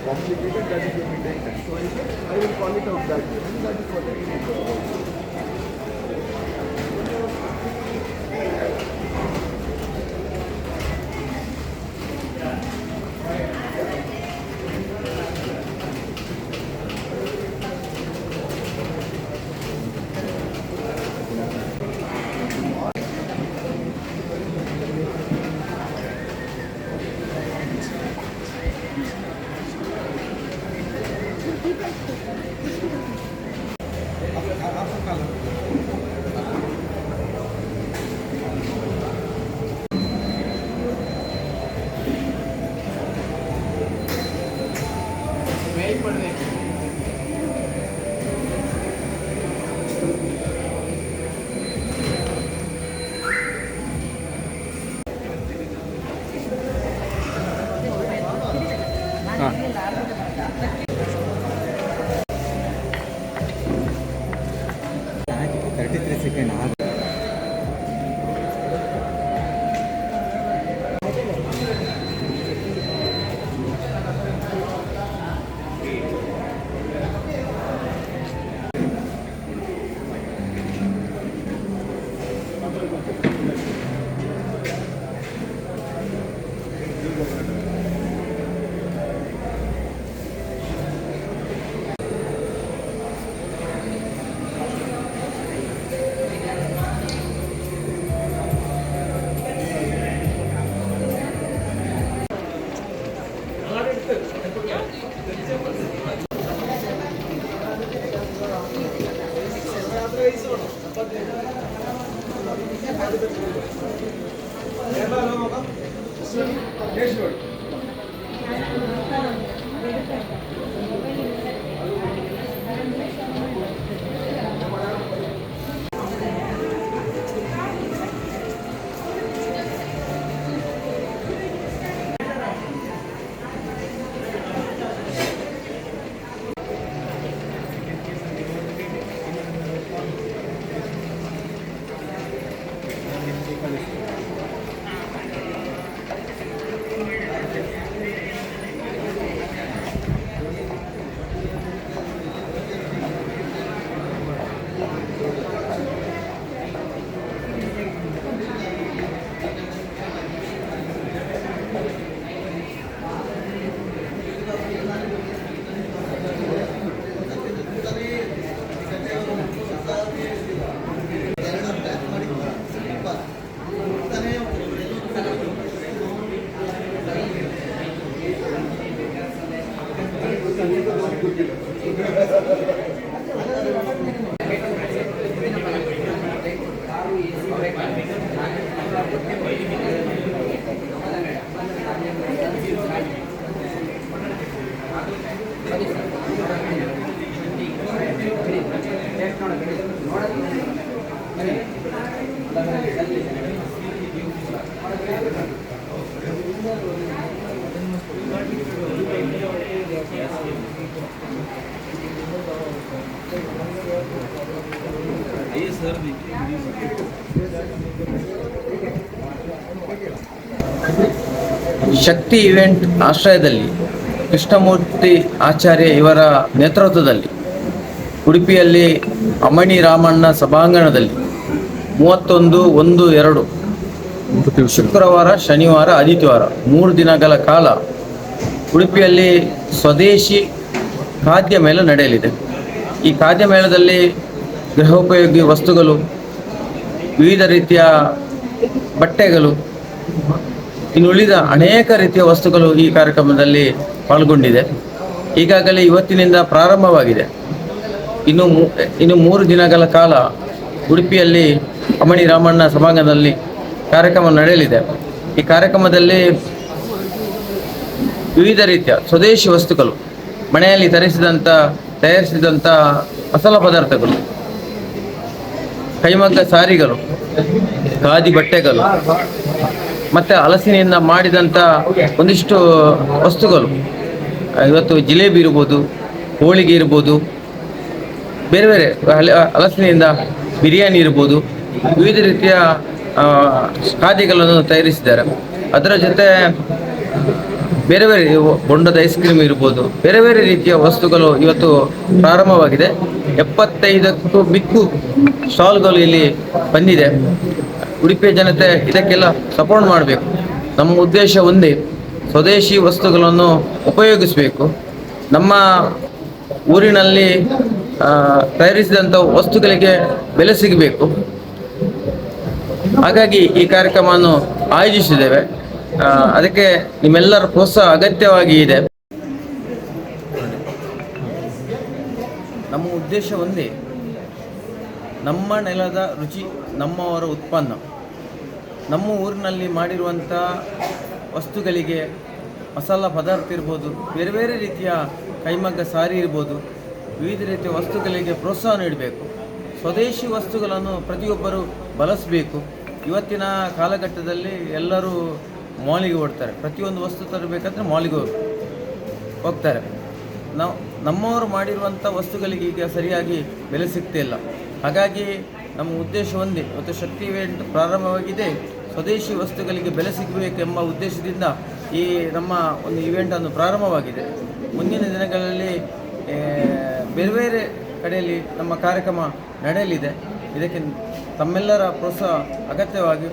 Complicated, that is going to take time. So I will call it out that way. And that is what I will do. Shakti event ಆಶ್ರಯದಲ್ಲಿ ಕೃಷ್ಣಮೂರ್ತಿ ಆಚಾರ್ಯ ಇವರ ನೇತೃತ್ವದಲ್ಲಿ ಉಡುಪಿಯಲ್ಲಿ ಅಮಣಿ ರಾಮಣ್ಣ ಸಭಾಂಗಣದಲ್ಲಿ 31/1/2 ಶುಕ್ರವಾರ, ಶನಿವಾರ, ಆದಿತ್ಯವಾರ 3 ದಿನಗಳ ಕಾಲ ಉಡುಪಿಯಲ್ಲಿ ಸ್ವದೇಶಿ ಖಾದ್ಯ ಮೇಳ ನಡೆಯಲಿದೆ. ಈ ಖಾದ್ಯ ಮೇಳದಲ್ಲಿ ಗೃಹೋಪಯೋಗಿ ವಸ್ತುಗಳು, ವಿವಿಧ ರೀತಿಯ ಬಟ್ಟೆಗಳು, ಇನ್ನುಳಿದ ಅನೇಕ ರೀತಿಯ ವಸ್ತುಗಳು ಈ ಕಾರ್ಯಕ್ರಮದಲ್ಲಿ ಪಾಲ್ಗೊಂಡಿದೆ. ಈಗಾಗಲೇ ಇವತ್ತಿನಿಂದ ಪ್ರಾರಂಭವಾಗಿದೆ. ಇನ್ನು 3 ದಿನಗಳ ಕಾಲ ಉಡುಪಿಯಲ್ಲಿ ಅಮಣಿ ರಾಮಣ್ಣ ಸಭಾಂಗಣದಲ್ಲಿ ಕಾರ್ಯಕ್ರಮ ನಡೆಯಲಿದೆ. ಈ ಕಾರ್ಯಕ್ರಮದಲ್ಲಿ ವಿವಿಧ ರೀತಿಯ ಸ್ವದೇಶಿ ವಸ್ತುಗಳು, ಮನೆಯಲ್ಲಿ ತಯಾರಿಸಿದಂಥ ಮಸಾಲ ಪದಾರ್ಥಗಳು, ಕೈಮಗ್ಗ ಸಾರಿಗಳು, ಖಾದಿ ಬಟ್ಟೆಗಳು, ಮತ್ತು ಹಲಸಿನಿಂದ ಮಾಡಿದಂಥ ಒಂದಿಷ್ಟು ವಸ್ತುಗಳು, ಇವತ್ತು ಜಿಲೇಬಿ ಇರ್ಬೋದು, ಹೋಳಿಗೆ ಇರ್ಬೋದು, ಬೇರೆ ಬೇರೆ ಹಲಸಿನಿಂದ ಬಿರಿಯಾನಿ ಇರ್ಬೋದು, ವಿವಿಧ ರೀತಿಯ ಖಾದ್ಯಗಳನ್ನು ತಯಾರಿಸಿದ್ದಾರೆ. ಅದರ ಜೊತೆ ಬೇರೆ ಬೇರೆ ಬೊಂಡದ ಐಸ್ ಕ್ರೀಮ್ ಇರ್ಬೋದು, ಬೇರೆ ಬೇರೆ ರೀತಿಯ ವಸ್ತುಗಳು ಇವತ್ತು ಪ್ರಾರಂಭವಾಗಿದೆ. 75ಕ್ಕೂ ಮಿಕ್ಕು ಸ್ಟಾಲ್ಗಳು ಇಲ್ಲಿ ಬಂದಿದೆ. ಉಡುಪಿಯ ಜನತೆ ಇದಕ್ಕೆಲ್ಲ ಸಪೋರ್ಟ್ ಮಾಡಬೇಕು. ನಮ್ಮ ಉದ್ದೇಶ ಒಂದೇ, ಸ್ವದೇಶಿ ವಸ್ತುಗಳನ್ನು ಉಪಯೋಗಿಸಬೇಕು. ನಮ್ಮ ಊರಿನಲ್ಲಿ ತಯಾರಿಸಿದಂಥ ವಸ್ತುಗಳಿಗೆ ಬೆಲೆ ಸಿಗಬೇಕು. ಹಾಗಾಗಿ ಈ ಕಾರ್ಯಕ್ರಮವನ್ನು ಆಯೋಜಿಸಿದ್ದೇವೆ. ಅದಕ್ಕೆ ನಿಮ್ಮೆಲ್ಲರ ಪ್ರೋತ್ಸಾಹ ಅಗತ್ಯವಾಗಿ ಇದೆ. ನಮ್ಮ ಉದ್ದೇಶ ಒಂದೇ, ನಮ್ಮ ನೆಲದ ರುಚಿ, ನಮ್ಮವರ ಉತ್ಪನ್ನ. ನಮ್ಮ ಊರಿನಲ್ಲಿ ಮಾಡಿರುವಂಥ ವಸ್ತುಗಳಿಗೆ ಮಸಾಲ ಪದಾರ್ಥ ಇರ್ಬೋದು, ಬೇರೆ ಬೇರೆ ರೀತಿಯ ಕೈಮಗ್ಗ ಸಾರಿ ಇರ್ಬೋದು, ವಿವಿಧ ರೀತಿಯ ವಸ್ತುಗಳಿಗೆ ಪ್ರೋತ್ಸಾಹ ನೀಡಬೇಕು. ಸ್ವದೇಶಿ ವಸ್ತುಗಳನ್ನು ಪ್ರತಿಯೊಬ್ಬರು ಬಳಸಬೇಕು. ಇವತ್ತಿನ ಕಾಲಘಟ್ಟದಲ್ಲಿ ಎಲ್ಲರೂ ಮಾಲಿಗೆ ಓಡ್ತಾರೆ. ಪ್ರತಿಯೊಂದು ವಸ್ತು ತರಬೇಕಾದ್ರೆ ಮಾಲಿಗೆ ಹೋಗ್ತಾರೆ. ನಮ್ಮವರು ಮಾಡಿರುವಂಥ ವಸ್ತುಗಳಿಗೆ ಈಗ ಸರಿಯಾಗಿ ಬೆಲೆ ಸಿಗ್ತಿಲ್ಲ. ಹಾಗಾಗಿ ನಮ್ಮ ಉದ್ದೇಶ ಒಂದೇ, ಇವತ್ತು ಶಕ್ತಿ ಇವೆಂಟ್ ಪ್ರಾರಂಭವಾಗಿದೆ. ಸ್ವದೇಶಿ ವಸ್ತುಗಳಿಗೆ ಬೆಲೆ ಸಿಗಬೇಕೆಂಬ ಉದ್ದೇಶದಿಂದ ಈ ನಮ್ಮ ಒಂದು ಇವೆಂಟನ್ನು ಪ್ರಾರಂಭವಾಗಿದೆ. ಮುಂದಿನ ದಿನಗಳಲ್ಲಿ ಬೇರೆ ಬೇರೆ ಕಡೆಯಲ್ಲಿ ನಮ್ಮ ಕಾರ್ಯಕ್ರಮ ನಡೆಯಲಿದೆ. ಇದಕ್ಕೆ ತಮ್ಮೆಲ್ಲರ ಪ್ರೋತ್ಸಾಹ ಅಗತ್ಯವಾಗಿ